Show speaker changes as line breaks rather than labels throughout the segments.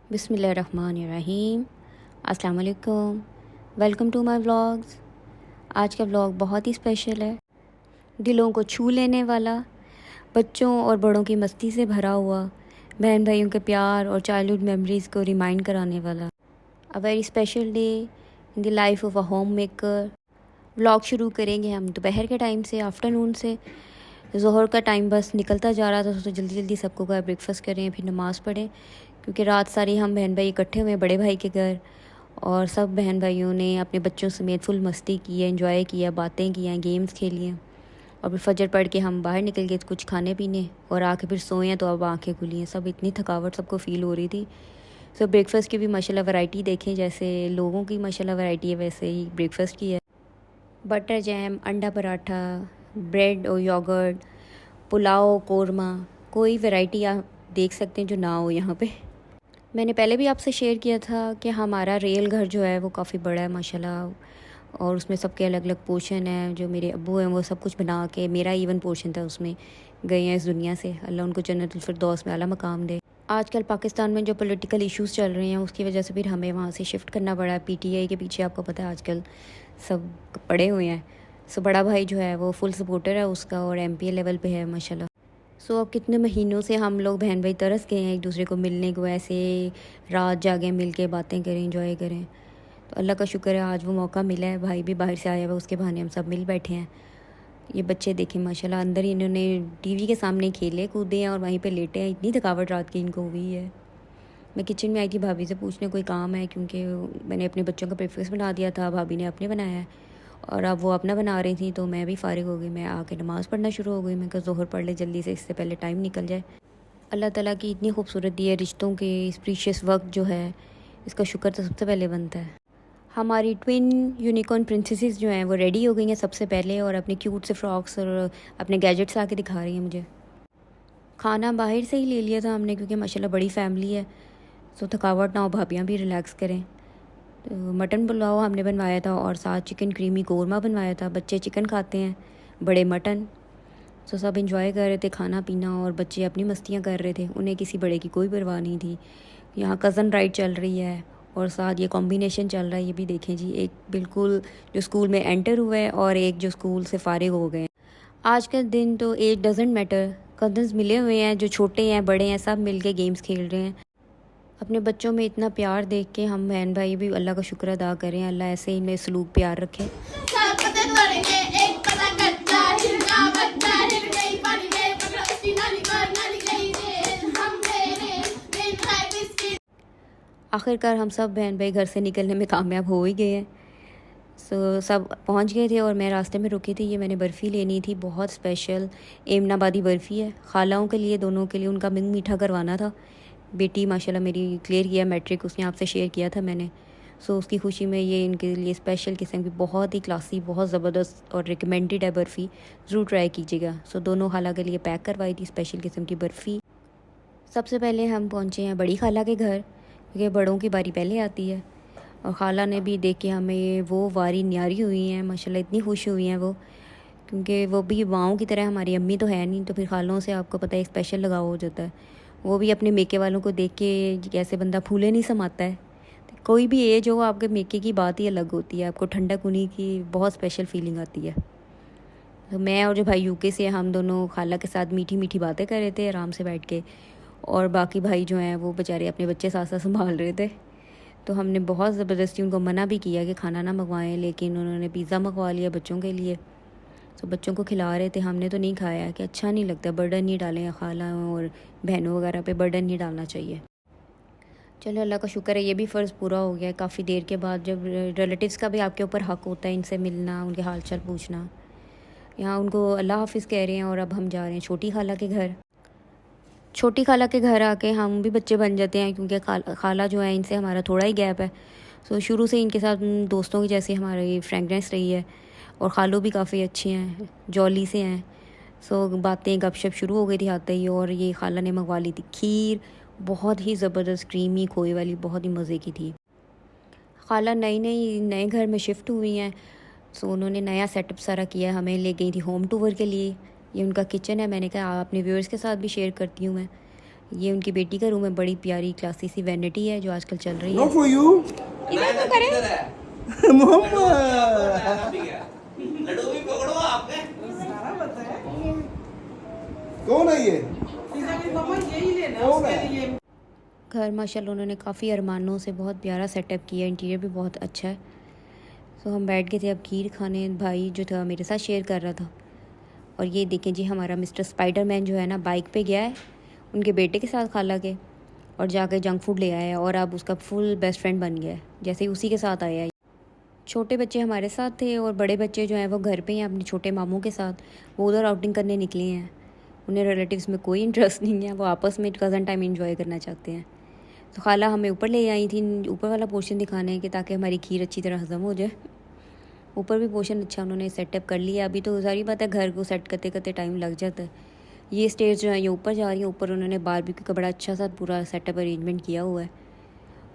बिस्मिल्लाहिर्रहमानिर्रहीम। अस्सलाम वालेकुम। Welcome to my vlogs. आज का व्लॉग बहुत ही स्पेशल है, दिलों को छू लेने वाला, बच्चों और बड़ों की मस्ती से भरा हुआ, बहन भाइयों के प्यार और चाइल्डहुड मेमोरीज़ को रिमाइंड कराने वाला। A very special day in the life of a home maker. Vlog शुरू करेंगे हम दोपहर के टाइम से, आफ्टरनून से। ज़ोहर का टाइम बस निकलता जा रहा था, तो जल्दी जल्दी सबको कहा ब्रेकफास्ट करें फिर नमाज़ पढ़ें, क्योंकि रात सारी हम बहन भाई इकट्ठे हुए बड़े भाई के घर, और सब बहन भाइयों ने अपने बच्चों समेत फुल मस्ती की है, एंजॉय किया, बातें की हैं, गेम्स खेली हैं। और फिर फजर पढ़ के हम बाहर निकल गए कुछ खाने पीने, और आके फिर सोए हैं तो अब आंखें खुली हैं। सब इतनी थकावट सबको फ़ील हो रही थी। सो ब्रेकफास्ट की भी माशाल्लाह वैरायटी देखें, जैसे लोगों की माशाल्लाह वैरायटी है वैसे ही ब्रेकफास्ट की है। बटर जैम, अंडा पराठा, ब्रेड और योगर्ट, पुलाव, कोरमा, कोई वैरायटी आप देख सकते हैं जो ना हो यहाँ पे। मैंने पहले भी आपसे शेयर किया था कि हमारा रेल घर जो है वो काफ़ी बड़ा है माशाल्लाह, और उसमें सबके अलग अलग पोर्शन है। जो मेरे अब्बू हैं वो सब कुछ बना के, मेरा इवन पोर्शन था उसमें, गए हैं इस दुनिया से। अल्लाह उनको जन्नतुल फिरदौस में आला मकाम दे। आजकल पाकिस्तान में जो पॉलिटिकल इश्यूज़ चल रहे हैं उसकी वजह से फिर हमें वहाँ से शिफ्ट करना पड़ा है। पीटीआई के पीछे आपको पता है आजकल सब पड़े हुए हैं। सो बड़ा भाई जो है वो फुल सपोर्टर है उसका, और एमपीए लेवल पे है माशाल्लाह। सो अब कितने महीनों से हम लोग बहन भाई तरस गए हैं एक दूसरे को मिलने को, ऐसे रात जागें, मिल के बातें करें, इंजॉय करें। तो अल्लाह का शुक्र है आज वो मौका मिला है। भाई भी बाहर से आया हुआ, उसके बहाने हम सब मिल बैठे हैं। ये बच्चे देखें माशाल्लाह, अंदर ही इन्होंने टीवी के सामने खेले कूदे हैं और वहीं पे लेटे हैं। इतनी थकावट रात की इनको हुई है। मैं किचन में आई थी भाभी से पूछने कोई काम है, क्योंकि मैंने अपने बच्चों का ब्रेकफास्ट बना दिया था, भाभी ने अपने बनाया है, और अब वो अपना बना रही थी। तो मैं भी फ़ारिग हो गई, मैं आके नमाज़ पढ़ना शुरू हो गई। मैं कहा ज़ोहर पढ़ ले जल्दी से, इससे पहले टाइम निकल जाए। अल्लाह ताला की इतनी खूबसूरत दी है रिश्तों के, इस प्रीशियस वक्त जो है इसका शुक्र तो सबसे पहले बनता है। हमारी ट्विन यूनिकॉर्न प्रिंसेसेस जो हैं वो रेडी हो गई हैं सबसे पहले, और अपने क्यूट से फ्रॉक्स और अपने गैजेट्स आके दिखा रही हैं मुझे। खाना बाहर से ही ले लिया था हमने, क्योंकि माशाल्लाह बड़ी फैमिली है, तो थकावट ना हो, भाभियाँ भी रिलैक्स करें। तो मटन पुलाव हमने बनवाया था, और साथ चिकन क्रीमी कोरमा बनवाया था। बच्चे चिकन खाते हैं, बड़े मटन। तो सब इंजॉय कर रहे थे खाना पीना, और बच्चे अपनी मस्तियाँ कर रहे थे, उन्हें किसी बड़े की कोई परवाह नहीं थी। यहाँ कज़न राइड चल रही है, और साथ ये कॉम्बिनेशन चल रहा है, ये भी देखें जी। एक बिल्कुल जो स्कूल में एंटर हुआ है, और एक जो स्कूल से फारिग हो गए हैं। आज का दिन तो एज डजेंट मैटर, कज़न्स मिले हुए हैं, जो छोटे हैं बड़े हैं सब मिल के गेम्स खेल रहे हैं। अपने बच्चों में इतना प्यार देख के हम बहन भाई भी अल्लाह का शुक्र अदा करें, अल्लाह ऐसे ही इनमें सलूक प्यार रखे। आखिरकार हम सब बहन भाई घर से निकलने में कामयाब हो ही गए हैं। सब पहुंच गए थे, और मैं रास्ते में रुकी थी। ये मैंने बर्फ़ी लेनी थी, बहुत स्पेशल एमनाबादी बर्फ़ी है, खालाओं के लिए, दोनों के लिए। उनका मिंग मीठा करवाना था। बेटी माशाल्लाह मेरी क्लियर किया मैट्रिक, उसने आपसे शेयर किया था मैंने। उसकी खुशी में ये इनके लिए स्पेशल किस्म की, बहुत ही क्लासी, बहुत ज़बरदस्त और रिकमेंडेड है बर्फ़ी, ज़रूर ट्राई कीजिएगा। दोनों खाला के लिए पैक करवाई थी स्पेशल किस्म की बर्फ़ी। सबसे पहले हम पहुँचे हैं बड़ी खाला के घर, क्योंकि बड़ों की बारी पहले आती है। और खाला ने भी देख के हमें वो वारी न्यारी हुई हैं माशाल्लाह, इतनी खुश हुई हैं वो, क्योंकि वो भी माँओं की तरह, हमारी अम्मी तो है नहीं, तो फिर खालों से आपको पता है एक स्पेशल लगाव हो जाता है। वो भी अपने मेके वालों को देख के कैसे बंदा फूले नहीं समाता है। तो कोई भी एज हो, आपके मेके की बात ही अलग होती है, आपको ठंडक उन्हीं की बहुत स्पेशल फीलिंग आती है। तो मैं और जो भाई यूके से, हम दोनों खाला के साथ मीठी मीठी बातें कर रहे थे आराम से बैठ के, और बाकी भाई जो हैं वो बेचारे अपने बच्चे साथ साथ संभाल रहे थे। तो हमने बहुत ज़बरदस्ती उनको मना भी किया कि खाना ना मंगवाएं, लेकिन उन्होंने पिज़्ज़ा मंगवा लिया बच्चों के लिए। तो बच्चों को खिला रहे थे, हमने तो नहीं खाया कि अच्छा नहीं लगता, बर्डन नहीं डालें, खाला और बहनों वगैरह पे बर्डन नहीं डालना चाहिए। चलो अल्लाह का शुक्र है ये भी फ़र्ज़ पूरा हो गया। काफ़ी देर के बाद जब रिलेटिव्स का भी आपके ऊपर हक़ होता है इनसे मिलना, उनके हाल चाल पूछना। यहाँ उनको अल्लाह हाफ़िज़ कह रहे हैं, और अब हम जा रहे हैं छोटी खाला के घर। छोटी खाला के घर आके हम भी बच्चे बन जाते हैं, क्योंकि खाला जो है इनसे हमारा थोड़ा ही गैप है। शुरू से इनके साथ दोस्तों की जैसे हमारी फ्रेंकनेस रही है, और खालू भी काफ़ी अच्छी हैं, जॉली से हैं। बातें गपशप शुरू हो गई थी आते ही, और ये खाला ने मंगवा ली थी खीर, बहुत ही ज़बरदस्त क्रीमी खोए वाली, बहुत ही मज़े की थी। खाला नए घर में शिफ्ट हुई हैं, उन्होंने नया सेटअप सारा किया, हमें ले गई थी होम टूर के लिए। ये उनका किचन है, मैंने कहा अपने व्यूअर्स के साथ भी शेयर करती हूँ मैं। ये उनकी बेटी का रूम है, बड़ी प्यारी क्लासी सी वैनिटी है जो आजकल चल रही
नो
है।
फॉर यू
इधर तो करें।
मोहम्मद
लड्डू भी पकड़ो आपने।
कौन है ये? कौन है?
घर माशाल्लाह उन्होंने काफ़ी अरमानों से बहुत प्यारा सेटअप किया, इंटीरियर भी बहुत अच्छा है। तो हम बैठ गए थे अब खीर खाने, भाई जो था मेरे साथ शेयर कर रहा था। और ये देखें जी, हमारा मिस्टर स्पाइडरमैन जो है ना, बाइक पे गया है उनके बेटे के साथ खाला के, और जाके जंक फूड ले आया है और अब उसका फुल बेस्ट फ्रेंड बन गया है, जैसे ही उसी के साथ आया है। छोटे बच्चे हमारे साथ थे और बड़े बच्चे जो हैं वो घर पे हैं अपने छोटे मामू के साथ। वो उधर आउटिंग करने निकले हैं, उन्हें रिलेटिव्स में कोई इंटरेस्ट नहीं है, वो आपस में कज़न टाइम एंजॉय करना चाहते हैं। तो खाला हमें ऊपर ले आई थी, ऊपर वाला पोर्शन दिखाने के, ताकि हमारी खीर अच्छी तरह हज़म हो जाए। ऊपर भी पोर्शन अच्छा उन्होंने सेटअप कर लिया। अभी तो सारी बात है, घर को सेट करते करते टाइम लग जाता है। ये स्टेज जो है ये ऊपर जा रही है, ऊपर उन्होंने बारबेक्यू का बड़ा अच्छा सा पूरा सेटअप अरेंजमेंट किया हुआ है।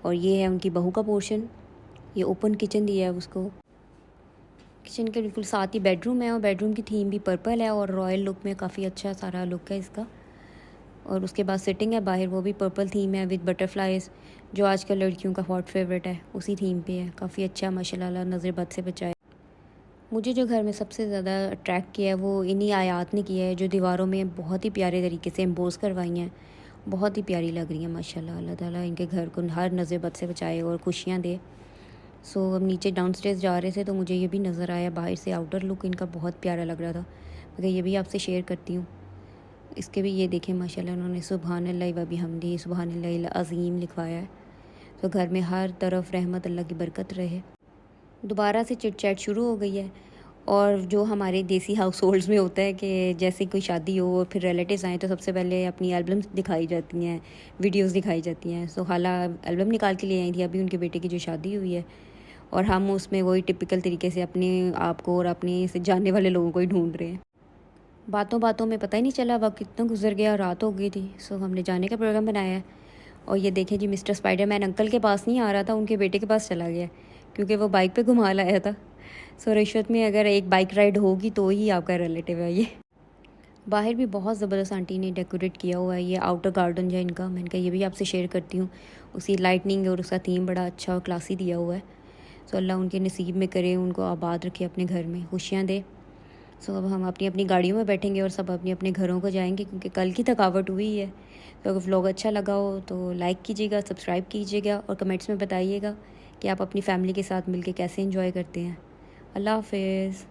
और ये है उनकी बहू का पोर्शन, ये ओपन किचन दिया है उसको। किचन के बिल्कुल साथ ही बेडरूम है और बेडरूम की थीम भी पर्पल है और रॉयल लुक में काफ़ी अच्छा सारा लुक है इसका। और उसके बाद सिटिंग है बाहर, वो भी पर्पल थीम है विद बटरफ्लाइज, जो आजकल लड़कियों का हॉट फेवरेट है, उसी थीम पे है। काफ़ी अच्छा माशाल्लाह, नज़र बद से बचाए। मुझे जो घर में सबसे ज़्यादा अट्रैक्ट किया है वो इन्हीं आयात ने किया है, जो दीवारों में बहुत ही प्यारे तरीके से एम्बोज करवाई हैं। बहुत ही प्यारी लग रही हैं माशाल्लाह। अल्लाह ताला इनके घर को हर नज़र बद से बचाए और खुशियाँ दे। सो अब नीचे डाउनस्टेयर्स जा रहे थे तो मुझे ये भी नज़र आया, बाहर से आउटर लुक इनका बहुत प्यारा लग रहा था, मगर ये भी आपसे शेयर करती हूँ। इसके भी ये देखें माशाल्लाह, उन्होंने सुबहान अल्लाह व बिहम्दी सुबहान अल्लाह अज़ीम लिखवाया है। तो घर में हर तरफ रहमत अल्लाह की बरकत रहे। दोबारा से चिट चैट शुरू हो गई है। और जो हमारे देसी हाउस होल्ड्स में होता है कि जैसे कोई शादी हो और फिर रिलेटिव्स आएँ तो सबसे पहले अपनी एल्बम्स दिखाई जाती हैं, वीडियोस दिखाई जाती हैं। सो खाला एल्बम निकाल के ले आई थी अभी उनके बेटे की जो शादी हुई है, और हम उसमें वही टिपिकल तरीके से अपने आप को और अपने से जानने वाले लोगों को ही ढूंढ रहे हैं। बातों बातों में पता ही नहीं चला वक्त कितना गुजर गया, रात हो गई थी। सो हमने जाने का प्रोग्राम बनाया है। और ये देखें जी, मिस्टर स्पाइडरमैन अंकल के पास नहीं आ रहा था, उनके बेटे के पास चला गया, क्योंकि वो बाइक पे घुमा लाया था। सो रिश्वत में अगर एक बाइक राइड होगी तो ही आपका रिलेटिव है ये। बाहर भी बहुत ज़बरदस्त आंटी ने डेकोरेट किया हुआ है। ये आउटर गार्डन जो है इनका, मैंने कहा ये भी आपसे शेयर करती हूँ। उसकी लाइटनिंग और उसका थीम बड़ा अच्छा और क्लासी दिया हुआ है। सो अल्लाह उनके नसीब में करे, उनको आबाद रखे, अपने घर में खुशियाँ दे। सो अब हम अपनी अपनी गाड़ियों में बैठेंगे और सब अपने अपने घरों को जाएंगे, क्योंकि कल की थकावट हुई है। तो अगर व्लॉग अच्छा लगा हो तो लाइक कीजिएगा, सब्सक्राइब कीजिएगा और कमेंट्स में बताइएगा कि आप अपनी फैमिली के साथ मिलके कैसे एंजॉय करते हैं। अल्लाह हाफ़िज़।